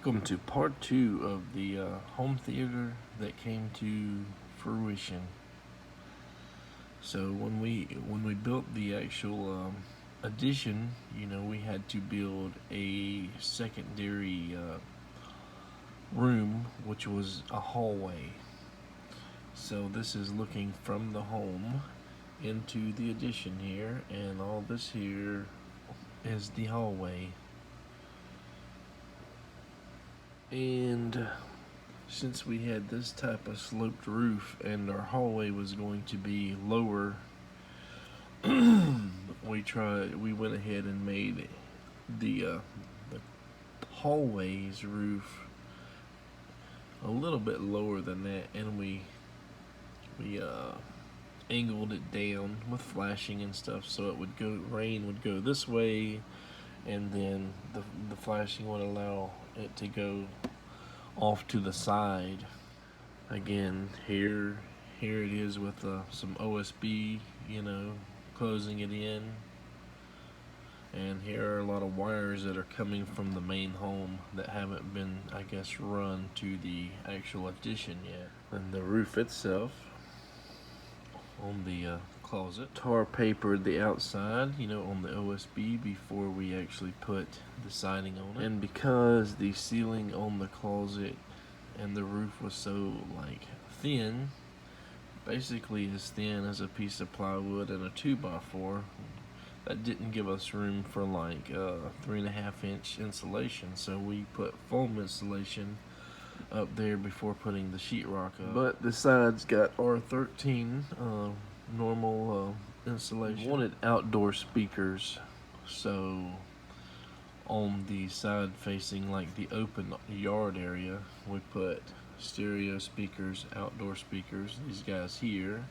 Welcome to part 2 of the home theater that came to fruition. So when we built the actual addition, we had to build a secondary room, which was a hallway. So this is looking from the home into the addition here, and all this here is the hallway. And since we had this type of sloped roof and our hallway was going to be lower, we went ahead and made the hallway's roof a little bit lower than that, and we angled it down with flashing and stuff, so rain would go this way, and then the flashing would allow it to go off to the side. Again, here it is with some OSB, closing it in. And here are a lot of wires that are coming from the main home that haven't been, I guess, run to the actual addition yet. And the roof itself on the closet, tar papered the outside, on the OSB before we actually put the siding on it. And because the ceiling on the closet and the roof was so thin, basically as thin as a piece of plywood and a 2x4, that didn't give us room for 3.5-inch insulation. So we put foam insulation up there before putting the sheetrock up. But the sides got R13 normal insulation. We wanted outdoor speakers, so on the side facing the open yard area, we put stereo speakers, outdoor speakers, these guys here,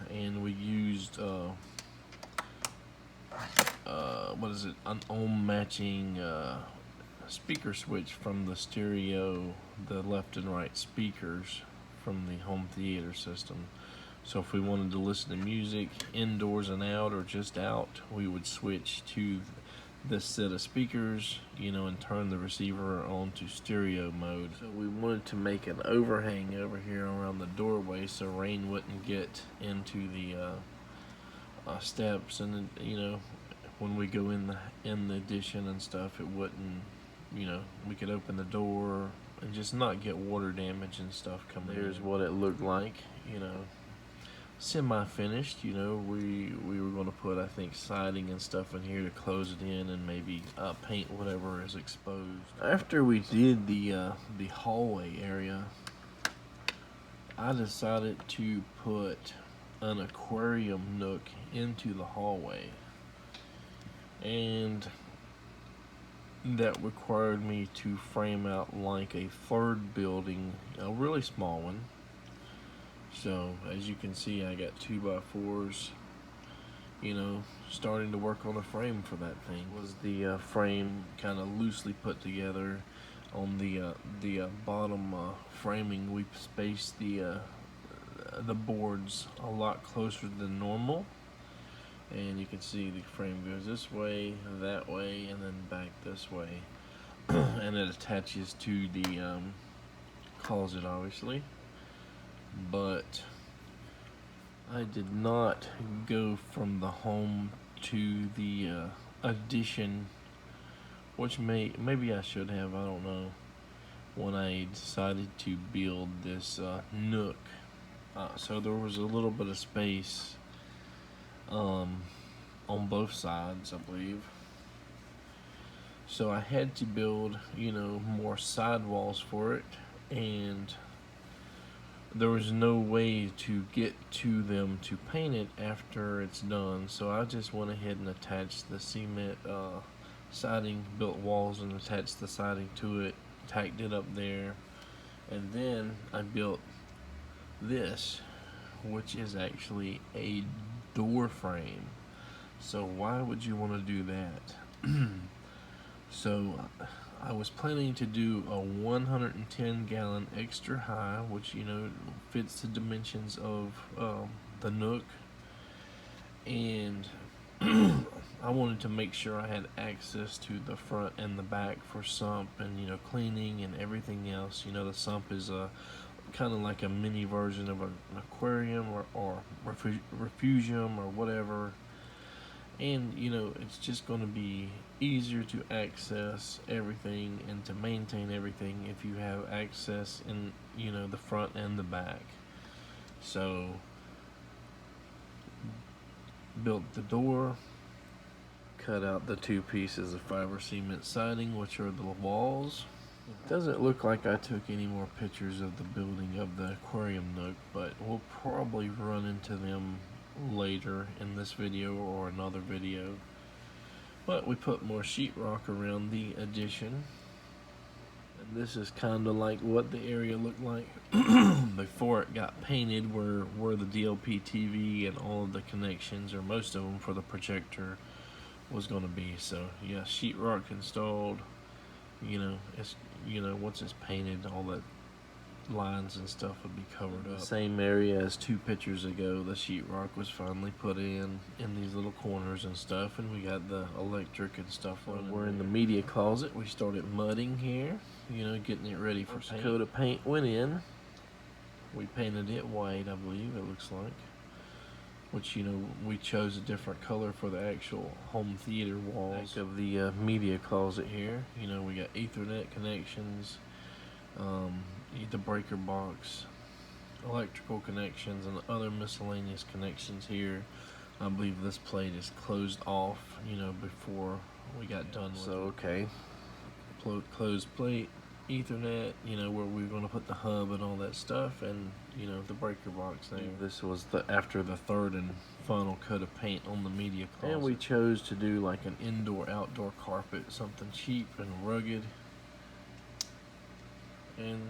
and we used an ohm matching speaker switch from the stereo, the left and right speakers from the home theater system. So if we wanted to listen to music indoors and out, or just out, we would switch to this set of speakers, and turn the receiver on to stereo mode. So we wanted to make an overhang over here around the doorway so rain wouldn't get into the steps, and when we go in the addition and stuff, it wouldn't, we could open the door and just not get water damage and stuff coming in. There's what it looked like, semi-finished. We were going to put, I think, siding and stuff in here to close it in, and maybe paint whatever is exposed. After we did the hallway area, I decided to put an aquarium nook into the hallway, and that required me to frame out a third building, a really small one. So as you can see, I got 2x4s, starting to work on a frame for that thing. Was the frame kind of loosely put together. On the bottom framing, we spaced the boards a lot closer than normal, and you can see the frame goes this way, that way, and then back this way, and it attaches to the closet, obviously. But I did not go from the home to the addition, which maybe I should have, I don't know, when I decided to build this nook. So there was a little bit of space on both sides, I believe. So I had to build, more sidewalls for it, and there was no way to get to them to paint it after it's done. So I just went ahead and attached the cement siding, built walls and attached the siding to it, tacked it up there, and then I built this, which is actually a door frame. So why would you want to do that? So I was planning to do a 110-gallon extra high, which fits the dimensions of the nook, and I wanted to make sure I had access to the front and the back for sump and, you know, cleaning and everything else. You know, the sump is a kind of like a mini version of an aquarium or refugium or whatever. And, you know, it's just going to be easier to access everything and to maintain everything if you have access in, you know, the front and the back. So, built the door, cut out the 2 pieces of fiber cement siding, which are the walls. It doesn't look like I took any more pictures of the building of the aquarium nook, but we'll probably run into them later in this video or another video. But we put more sheetrock around the addition. And this is kind of like what the area looked like before it got painted, where the DLP TV and all of the connections, or most of them for the projector, was going to be. So yeah, sheetrock installed. You know, it's, you know, once it's painted, all that lines and stuff would be covered up. Same area as 2 pictures ago, the sheetrock was finally put in these little corners and stuff, and we got the electric and stuff running. We're in the media closet. We started mudding here, you know, getting it ready for paint. Coat of paint went in. We painted it white, I believe it looks like. Which, you know, we chose a different color for the actual home theater walls. Back of the media closet here, you know, we got Ethernet connections, the breaker box, electrical connections, and other miscellaneous connections here. I believe this plate is closed off, you know, before we got done with it. So, okay, closed plate, Ethernet, you know, where we're going to put the hub and all that stuff, and, you know, the breaker box there. This was after the 3rd and final coat of paint on the media closet. And we chose to do like an indoor-outdoor carpet, something cheap and rugged, and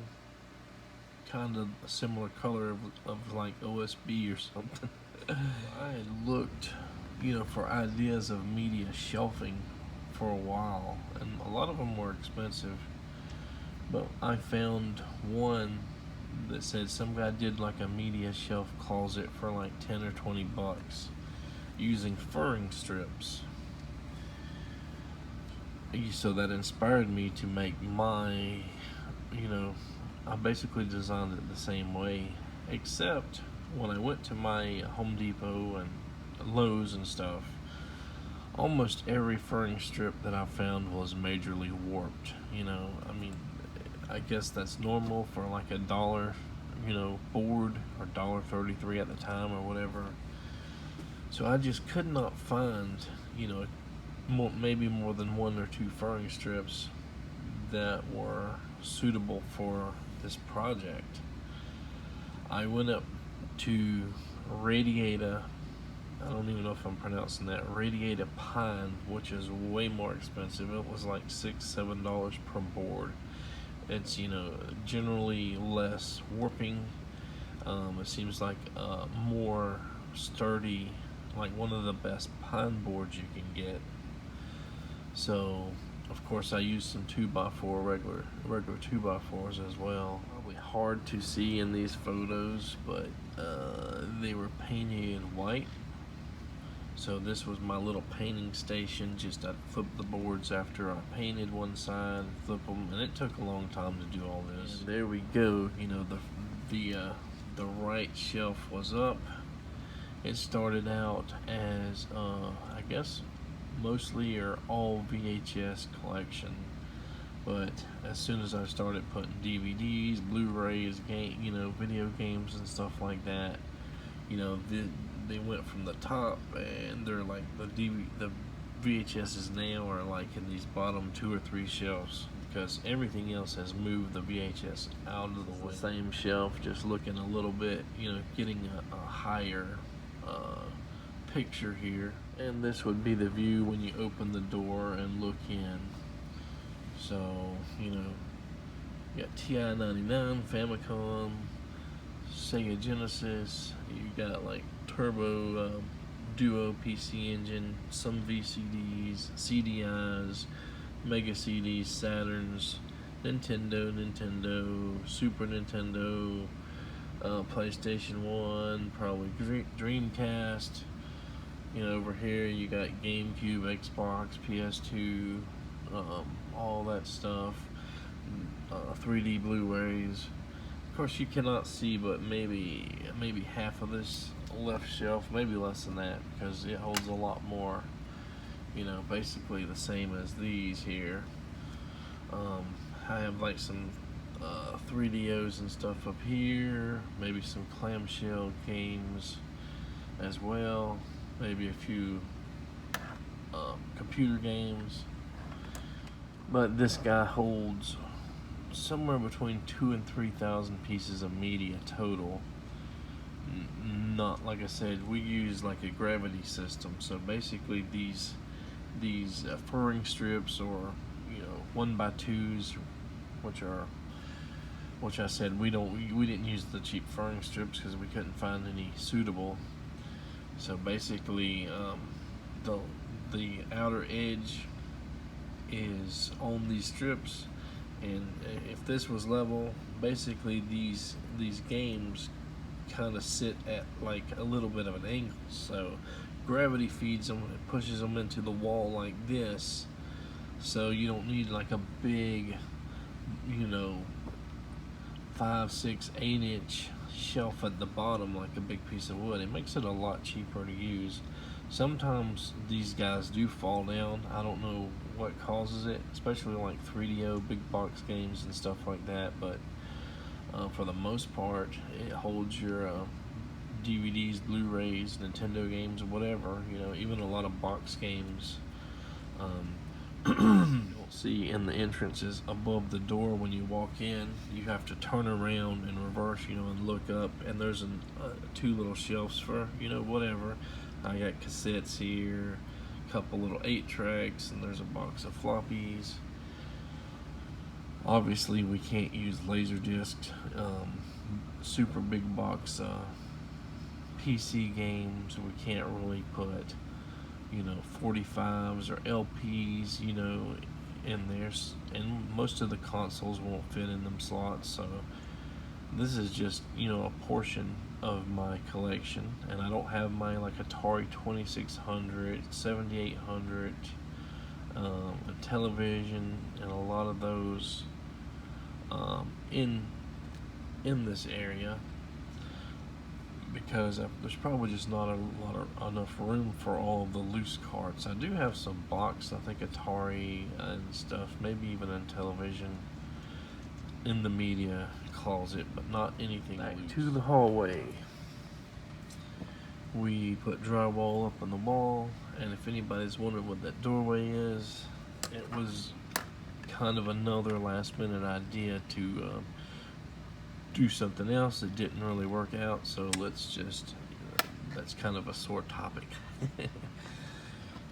kind of a similar color of like OSB or something. I had looked, you know, for ideas of media shelving for a while, and a lot of them were expensive. But I found one that said some guy did like a media shelf closet for like 10 or 20 bucks using furring strips. So that inspired me to make my, you know, I basically designed it the same way, except when I went to my Home Depot and Lowe's and stuff, almost every furring strip that I found was majorly warped. You know, I mean, I guess that's normal for like $1, you know, board, or $1.33 at the time or whatever. So I just could not find, you know, maybe more than 1 or 2 furring strips that were suitable for this project. I went up to Radiata, I don't even know if I'm pronouncing that, Radiata Pine, which is way more expensive. It was like $6-7 per board. It's, you know, generally less warping. It seems like more sturdy, like one of the best pine boards you can get. So, of course, I used some 2x4, regular 2x4s as well. Probably hard to see in these photos, but they were painted white. So this was my little painting station. Just I'd flip the boards after I painted one side, flip them, and it took a long time to do all this. And there we go. You know, the right shelf was up. It started out as I guess mostly or all VHS collection, but as soon as I started putting DVDs, Blu-rays, you know, video games and stuff like that, you know, they went from the top, and they're like the VHSs now are like in these bottom 2 or 3 shelves, because everything else has moved the VHS out of the way. The same shelf, just looking a little bit, you know, getting a higher picture here. And this would be the view when you open the door and look in. So, you know, you got TI-99, Famicom, Sega Genesis, you got like Turbo Duo PC Engine, some VCDs, CDIs, Mega CDs, Saturns, Nintendo, Super Nintendo, PlayStation 1, probably Dreamcast, You know, over here you got GameCube, Xbox, PS2, all that stuff, 3D Blu-rays. Of course, you cannot see, but maybe half of this left shelf, maybe less than that, because it holds a lot more. You know, basically the same as these here. I have like some 3DOs and stuff up here, maybe some clamshell games as well, maybe a few computer games. But this guy holds somewhere between 2,000 and 3,000 pieces of media total. Not, like I said, we use like a gravity system. So basically these furring strips, or 1x2s, which I said we didn't use the cheap furring strips because we couldn't find any suitable. So basically the outer edge is on these strips, and if this was level, basically these games kind of sit at like a little bit of an angle, so gravity feeds them and pushes them into the wall like this, so you don't need like a big 5, 6, 8 inch shelf at the bottom like a big piece of wood. It makes it a lot cheaper to use. Sometimes these guys do fall down. I don't know what causes it, especially like 3DO big box games and stuff like that, but for the most part it holds your DVDs, Blu-rays, Nintendo games, whatever, even a lot of box games. You'll see in the entrances above the door when you walk in, you have to turn around and reverse, and look up, and there's two little shelves for, whatever. I got cassettes here, a couple little 8-tracks, and there's a box of floppies. Obviously, we can't use Laserdisc, super big box PC games. We can't really put 45s or LPs, in there, and most of the consoles won't fit in them slots. So this is just a portion of my collection, and I don't have my like Atari 2600, 7800, a television, and a lot of those in this area, because there's probably just not enough room for all of the loose carts. I do have some box, I think Atari and stuff, maybe even a television in the media closet, but not anything back loose. To the hallway. We put drywall up on the wall, and if anybody's wondering what that doorway is, it was kind of another last minute idea to do something else that didn't really work out, so that's kind of a sore topic.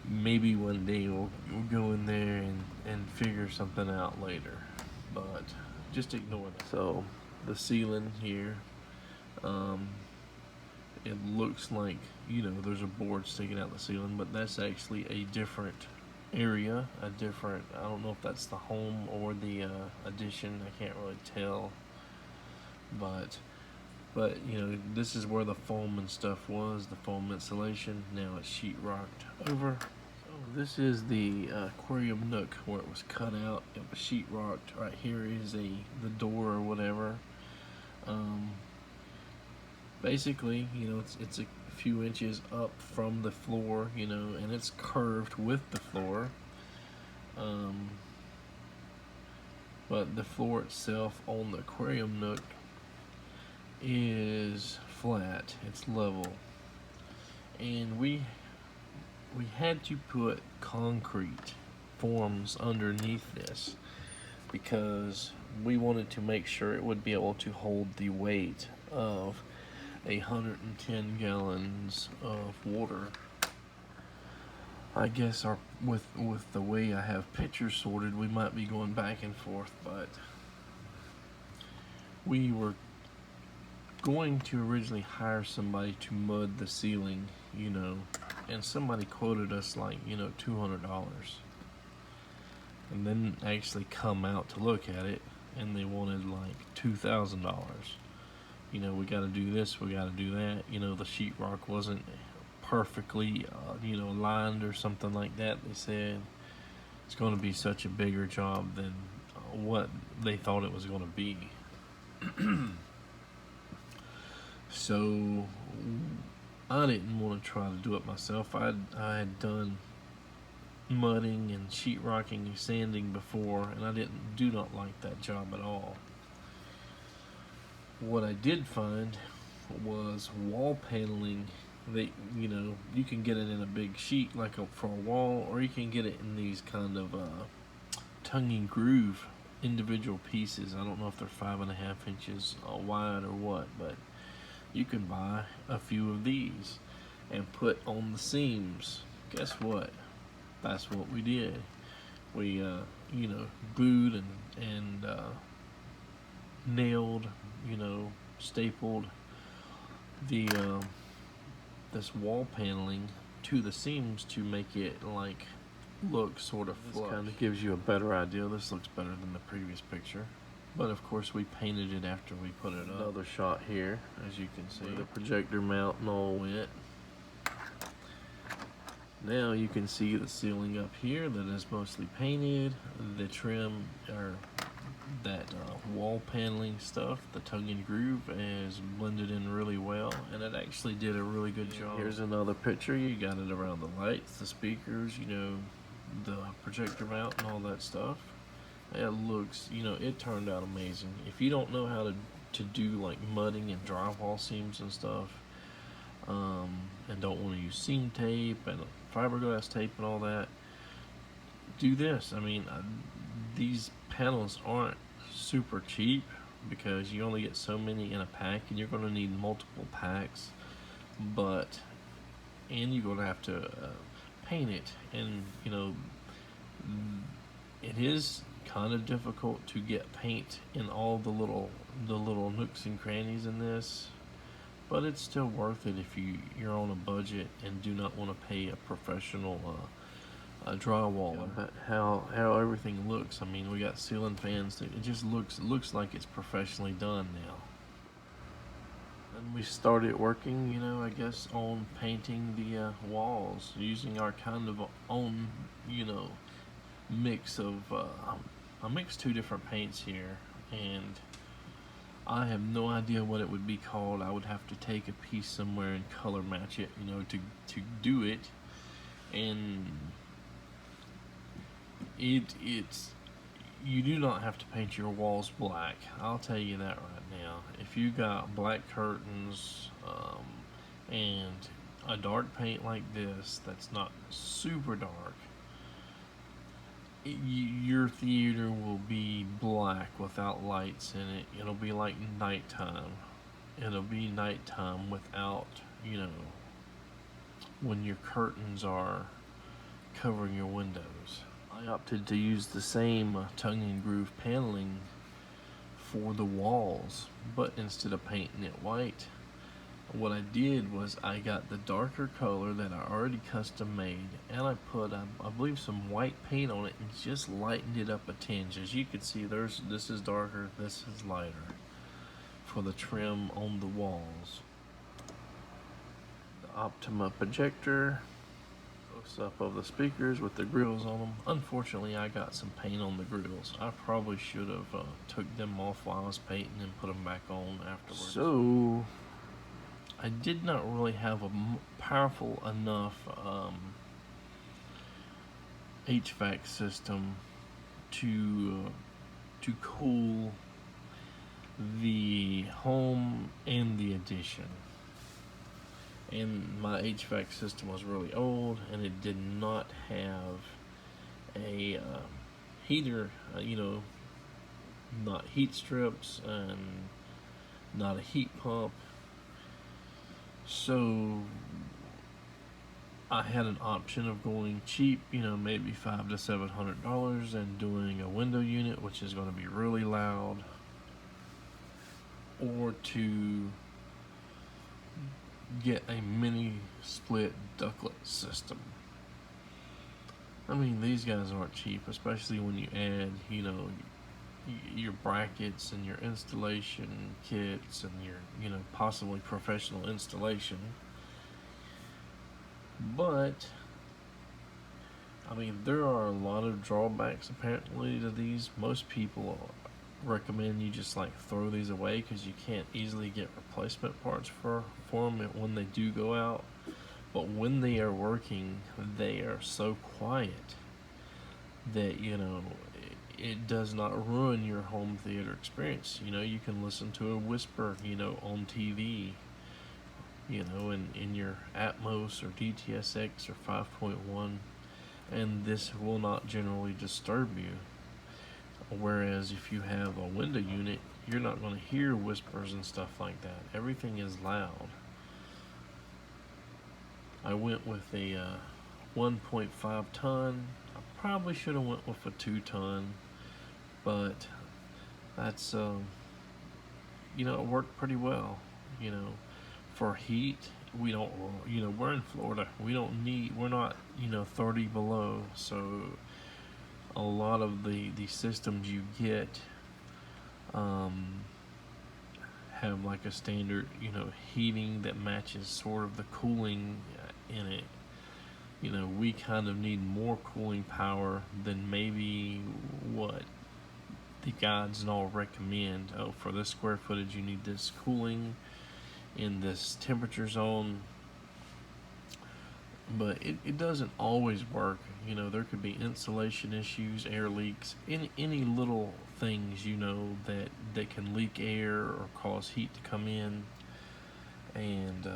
Maybe one day we'll go in there and figure something out later, but just ignore that. So the ceiling here, it looks like there's a board sticking out the ceiling, but that's actually a different area, I don't know if that's the home or the addition, I can't really tell. But this is where the foam and stuff was, the foam insulation. Now it's sheetrocked over. So this is the aquarium nook where it was cut out. It was sheetrocked. Right here is the door or whatever. Basically, it's a few inches up from the floor, and it's curved with the floor. But the floor itself on the aquarium nook is flat, it's level, and we had to put concrete forms underneath this because we wanted to make sure it would be able to hold the weight of 110 gallons of water. I guess with the way I have pictures sorted, we might be going back and forth, but we were going to originally hire somebody to mud the ceiling, and somebody quoted us like, $200, and then actually come out to look at it, and they wanted like $2,000. We got to do this, we got to do that. The sheetrock wasn't perfectly, lined or something like that. They said it's going to be such a bigger job than what they thought it was going to be. So I didn't want to try to do it myself. I had done mudding and sheetrocking and sanding before, and I do not like that job at all. What I did find was wall paneling. You can get it in a big sheet like for a wall, or you can get it in these kind of tongue and groove individual pieces. I don't know if they're 5.5 inches wide or what, but you can buy a few of these and put on the seams. Guess what? That's what we did. We glued and nailed, stapled the this wall paneling to the seams to make it look sort of flush. This kind of gives you a better idea. This looks better than the previous picture. But of course we painted it after we put it up. Another shot here, as you can see. The projector mount and all went. Now you can see the ceiling up here that is mostly painted. The trim, or that wall paneling stuff, the tongue and groove, is blended in really well, and it actually did a really good job. Here's another picture. You got it around the lights, the speakers, the projector mount and all that stuff. It looks, it turned out amazing. If you don't know how to do like mudding and drywall seams and stuff, and don't want to use seam tape and fiberglass tape and all that, do this. I mean, these panels aren't super cheap because you only get so many in a pack, and you're going to need multiple packs. And you're going to have to paint it, and it is kind of difficult to get paint in all the little nooks and crannies in this, but it's still worth it if you're on a budget and do not want to pay a professional drywaller. But how everything looks, I mean, we got ceiling fans. It just looks like it's professionally done now. And we started working, I guess, on painting the walls using our kind of own, mix of I mixed 2 different paints here, and I have no idea what it would be called. I would have to take a piece somewhere and color match it, to do it. And it's you do not have to paint your walls black. I'll tell you that right now. If you got black curtains and a dark paint like this that's not super dark, your theater will be black without lights in it. It'll be like nighttime. It'll be nighttime without, when your curtains are covering your windows. I opted to use the same tongue and groove paneling for the walls, but instead of painting it white, what I did was I got the darker color that I already custom made, and I put I believe some white paint on it and just lightened it up a tinge. As you can see, this is darker, this is lighter for the trim on the walls. The Optima projector, close up of the speakers with the grills on them. Unfortunately, I got some paint on the grills. I probably should have took them off while I was painting and put them back on afterwards. So I did not really have a powerful enough HVAC system to cool the home and the addition. And my HVAC system was really old, and it did not have a heater, not heat strips and not a heat pump. So I had an option of going cheap, maybe $500 to $700, and doing a window unit, which is going to be really loud, or to get a mini split ductlet system. I mean, these guys aren't cheap, especially when you add, your brackets and your installation kits and your, possibly professional installation. But I mean, there are a lot of drawbacks apparently to these. Most people recommend you just like throw these away because you can't easily get replacement parts for them when they do go out. But when they are working, they are so quiet that it does not ruin your home theater experience. You can listen to a whisper on TV, in your Atmos or DTSX or 5.1, and this will not generally disturb you. Whereas if you have a window unit, you're not going to hear whispers and stuff like that. Everything is loud. I went with a 1.5 ton. I probably should have went with a 2 ton, but that's it worked pretty well. For heat, we don't. We're in Florida. We're not 30 below, so a lot of the systems you get have like a standard heating that matches sort of the cooling in it. We kind of need more cooling power than maybe what the guides and all recommend. Oh, for this square footage you need this cooling in this temperature zone, but it doesn't always work. There could be insulation issues, air leaks, any little things that can leak air or cause heat to come in. And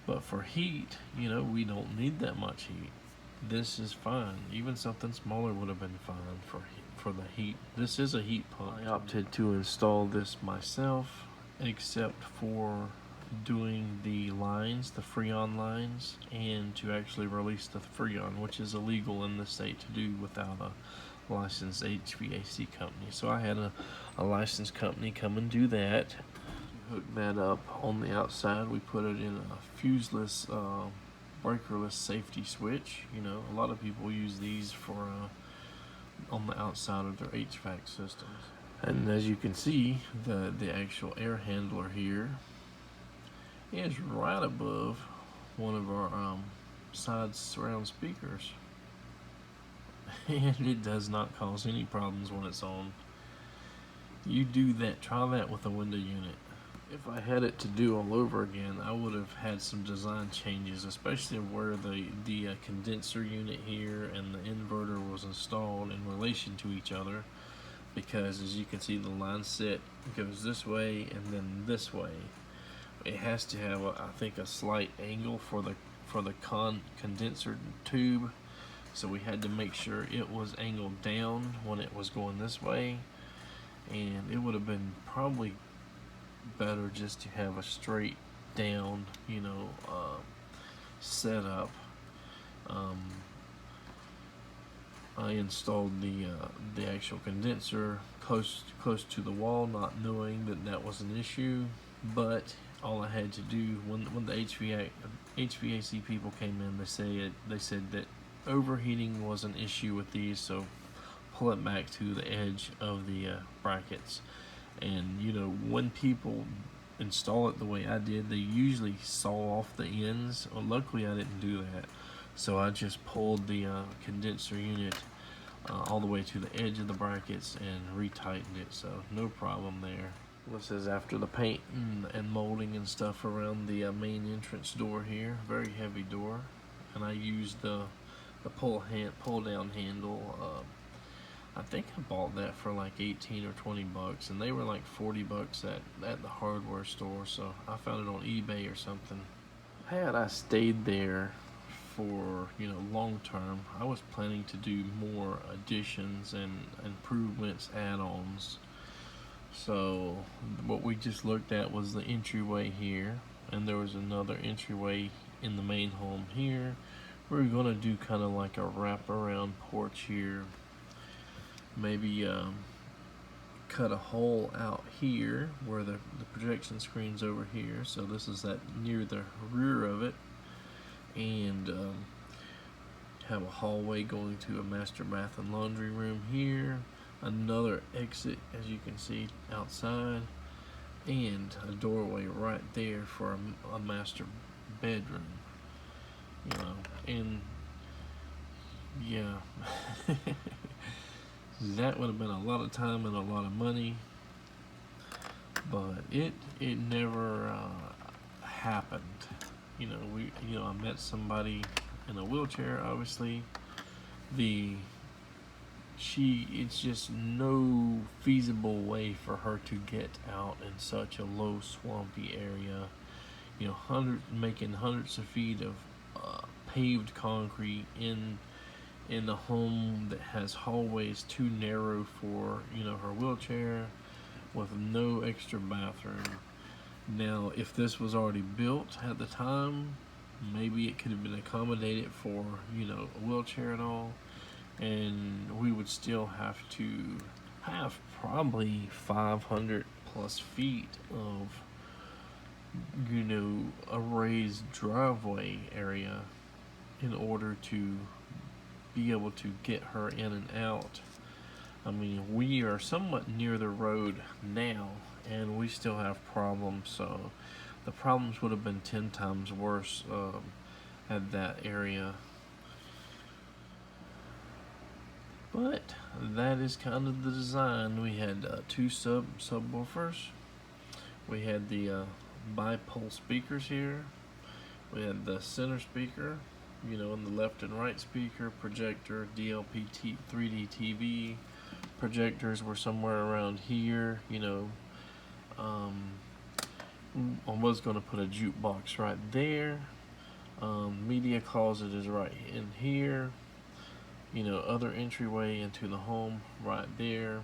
but for heat, we don't need that much heat. This is fine. Even something smaller would have been fine for the heat. This is a heat pump. I opted to install this myself, except for doing the lines, the freon lines, and to actually release the freon, which is illegal in the state to do without a licensed HVAC company. So I had a licensed company come and do that. Hook that up on the outside. We put it in a fuseless, breakerless safety switch. A lot of people use these for on the outside of their HVAC systems. And as you can see, the actual air handler here is right above one of our side surround speakers, and it does not cause any problems when it's on. You do that, try that with a window unit. If I had it to do all over again, I would have had some design changes, especially where the condenser unit here and the inverter was installed in relation to each other, because as you can see, the line set goes this way and then this way. It has to have I think a slight angle for the condenser tube, so we had to make sure it was angled down when it was going this way, and it would have been probably better just to have a straight down setup. I installed the actual condenser close to the wall, not knowing that was an issue, but all I had to do when the HVAC people came in, they said that overheating was an issue with these, so pull it back to the edge of the brackets. And when people install it the way I did, they usually saw off the ends. Well, luckily I didn't do that, so I just pulled the condenser unit all the way to the edge of the brackets and retightened it, so no problem there. This is after the paint and molding and stuff around the main entrance door here. Very heavy door, and I used the pull down handle. I think I bought that for like 18 or 20 bucks, and they were like 40 bucks at the hardware store, so I found it on eBay or something. Had I stayed there for long term, I was planning to do more additions and improvements, add-ons. So what we just looked at was the entryway here, and there was another entryway in the main home here. We're gonna do kind of like a wraparound porch here. Maybe cut a hole out here where the projection screen's over here, so this is that near the rear of it, and have a hallway going to a master bath and laundry room here, another exit as you can see outside, and a doorway right there for a master bedroom. you know, and yeah, that would have been a lot of time and a lot of money, but it never happened. I met somebody in a wheelchair. Obviously, the it's just no feasible way for her to get out in such a low swampy area. Making hundreds of feet of paved concrete in a home that has hallways too narrow for her wheelchair, with no extra bathroom. Now, if this was already built at the time, maybe it could have been accommodated for a wheelchair and all, and we would still have to have probably 500 plus feet of a raised driveway area in order to be able to get her in and out. I mean, we are somewhat near the road now, and we still have problems, so the problems would have been 10 times worse at that area. But that is kind of the design. We had two subwoofers. We had the bipole speakers here. We had the center speaker, and the left and right speaker, projector, DLP 3D TV. Projectors were somewhere around here. I was going to put a jukebox right there. Media closet is right in here. Other entryway into the home right there.